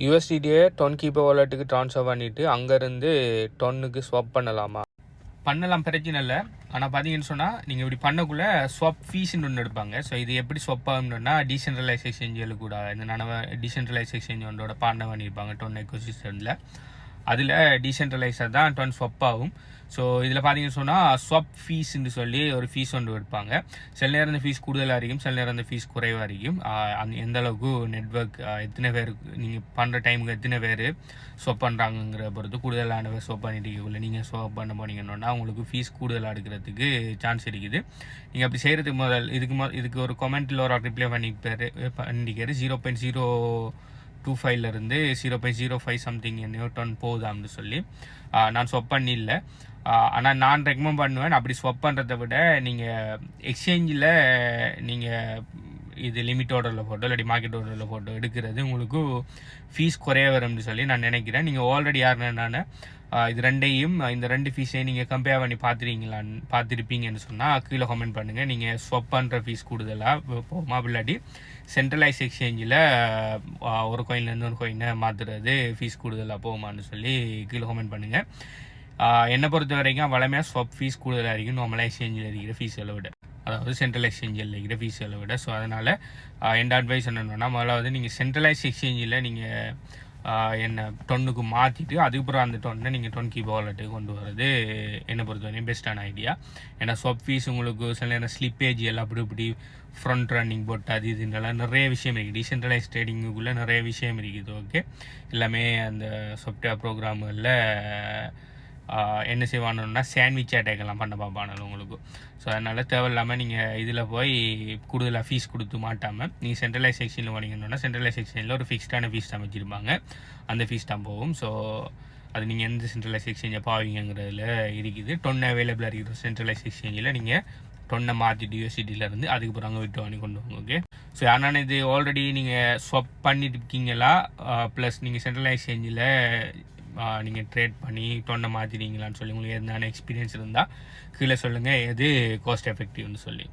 யூஎஸ்டிடியை ton keeper வாலெட்டுக்கு transfer பண்ணிவிட்டு அங்கேருந்து டொன்னுக்கு ஸ்வாப் பண்ணலாமா? பண்ணலாம், பிரச்சனை இல்லை. ஆனால் பார்த்தீங்கன்னு சொன்னால் நீங்கள் இப்படி பண்ணக்குள்ளே ஸ்வாப் ஃபீஸ்ன்னு ஒன்று எடுப்பாங்க. ஸோ இது எப்படி ஸ்வாப் ஆகணும்னா டீசென்ட்ரலைஸ் எக்ஸ்சேஞ்சுகள் கூட இந்த டீசென்ட்ரலைஸ் எக்ஸ்சேஞ்ச் ஒன்றோட பார்ட்னர் பண்ணியிருப்பாங்க டொன் எக்கோசிஸ்டமில். அதில் டீசென்ட்ரலைஸாக தான் டொன் ஸ்வாப் ஆகும். ஸோ இதில் பார்த்தீங்கன்னு சொன்னால் ஸ்வாப் ஃபீஸ்ன்னு சொல்லி ஒரு ஃபீஸ் ஒன்று எடுப்பாங்க. சில நேரம் இந்த ஃபீஸ் கூடுதலாக இருக்கும், சில நேரம் இந்த ஃபீஸ் குறைவாக இருக்கும். அந்த எந்த அளவுக்கு நெட்ஒர்க் எத்தனை பேர் நீங்கள் பண்ணுற டைமுக்கு எத்தனை பேர் ஸ்வாப் பண்ணுறாங்கிற பொறுத்து கூடுதலான பேர் ஸ்வாப் பண்ணிட்டு இல்லை நீங்கள் ஸ்வாப் பண்ண போனீங்கன்னா உங்களுக்கு ஃபீஸ் கூடுதலாக எடுக்கிறதுக்கு சான்ஸ் இருக்குது. நீங்கள் அப்படி செய்கிறதுக்கு இதுக்கு ஒரு கமெண்ட்டில் ஒரு ரிப்ளை பண்ணிக்காரு 0.025 0.05 சம்திங் நியூட்டன் போகுதாம்னு சொல்லி. நான் ஸ்வாப் பண்ணிடல. ஆனால் நான் ரெக்கமெண்ட் பண்ணுவேன் அப்படி ஸ்வாப் பண்ணுறதை விட நீங்கள் எக்ஸ்சேஞ்சில் நீங்கள் இது லிமிட் ஆர்டரில் போட்டோ இல்லாட்டி மார்க்கெட் ஆர்டரில் போட்டோ எடுக்கிறது உங்களுக்கு ஃபீஸ் குறைய வரும்னு சொல்லி நான் நினைக்கிறேன். நீங்கள் ஆல்ரெடி யாருன்னு இது ரெண்டையும் இந்த ரெண்டு ஃபீஸையும் நீங்கள் கம்பேர் பண்ணி பார்த்துருப்பீங்கன்னு சொன்னால் கீழே கமெண்ட் பண்ணுங்கள். நீங்கள் ஸ்வாப் பண்ணுற ஃபீஸ் கூடுதலாக போகுமா, இல்லாட்டி சென்ட்ரலைஸ் எக்ஸ்சேஞ்சில் ஒரு கோயின்லேருந்து ஒரு கோயினை மாற்றுறது ஃபீஸ் கூடுதலாக போகுமான்னு சொல்லி கீழே கமெண்ட் பண்ணுங்கள். என்னை பொறுத்த வரைக்கும் வளமையாக ஸ்வாப் ஃபீஸ் கூடுதலாக இருக்கும் நார்மலாக எக்ஸ்சேஞ்சில் இருக்கிற ஃபீஸை விட, அதாவது சென்ட்ரல் எக்ஸ்சேஞ்சில் இருக்கிற ஃபீஸை விட. ஸோ அதனால் என் அட்வைஸ் என்னென்னா முதலாவது நீங்கள் சென்ட்ரலைஸ் எக்ஸ்சேஞ்சில் நீங்கள் என்ன டொன்னுக்கு மாற்றிட்டு அதுக்கப்புறம் அந்த டொன்னை நீங்கள் டொன் கீப்பர் வாலெட்டுக்கு கொண்டு வரது என்னை பொறுத்த வரைக்கும் பெஸ்ட்டான ஐடியா. ஏன்னா ஸ்வாப் ஃபீஸ் உங்களுக்கு சில நேரம் ஸ்லிப்பேஜ் எல்லாம் அப்படி இப்படி ஃப்ரண்ட் ரன்னிங் போட்டு அது இதுன்றலாம் நிறைய விஷயம் இருக்குது. டீசென்ட்ரலைஸ் ட்ரேடிங்குள்ளே நிறைய விஷயம் இருக்குது. ஓகே, எல்லாமே அந்த சாஃப்ட்வேர் ப்ரோக்ராம்களில் என்ன செய்வானுன்னா சாண்ட்விச் அட்டேக்கெல்லாம் பண்ண பார்ப்பானு உங்களுக்கு. ஸோ அதனால் தேவையில்லாமல் நீங்கள் இதில் போய் கூடுதலாக ஃபீஸ் கொடுத்து மாட்டாமல் நீங்கள் சென்ட்ரலைஸ் செக்ஷனில் போனீங்கன்னா சென்ட்ரலைஸ் செக்ஷனில் ஒரு ஃபிக்ஸ்டான ஃபீஸ் தான் வச்சுருப்பாங்க, அந்த ஃபீஸ் தான் போகும். ஸோ அது நீங்கள் எந்த சென்ட்ரலைஸ் எக்ஸ்சேஞ்சை பாவீங்கிறதுல இருக்குது. டொன் அவைலபிளாக இருக்கிற சென்ட்ரலைஸ் எக்ஸ்சேஞ்சில் நீங்கள் டொன்னை மாற்றிட்டு யூஎஸ்டிடியிலேருந்து அதுக்கப்புறம் அங்கே விட்டு வாங்கி கொண்டு வாங்க. ஓகே, ஸோ ஆனால் இது ஆல்ரெடி நீங்கள் ஸ்வாப் பண்ணிட்டு இருக்கீங்களா ப்ளஸ் நீங்கள் சென்ட்ரலைஸ் எக்ஸ்சேஞ்சில் நீங்கள் ட்ரேட் பண்ணி டொன்னை மாற்றிட்டீங்களான்னு சொல்லி உங்களுக்கு எதுனான எக்ஸ்பீரியன்ஸ் இருந்தால் கீழே சொல்லுங்கள் எது காஸ்ட் எஃபெக்டிவ்னு சொல்லி.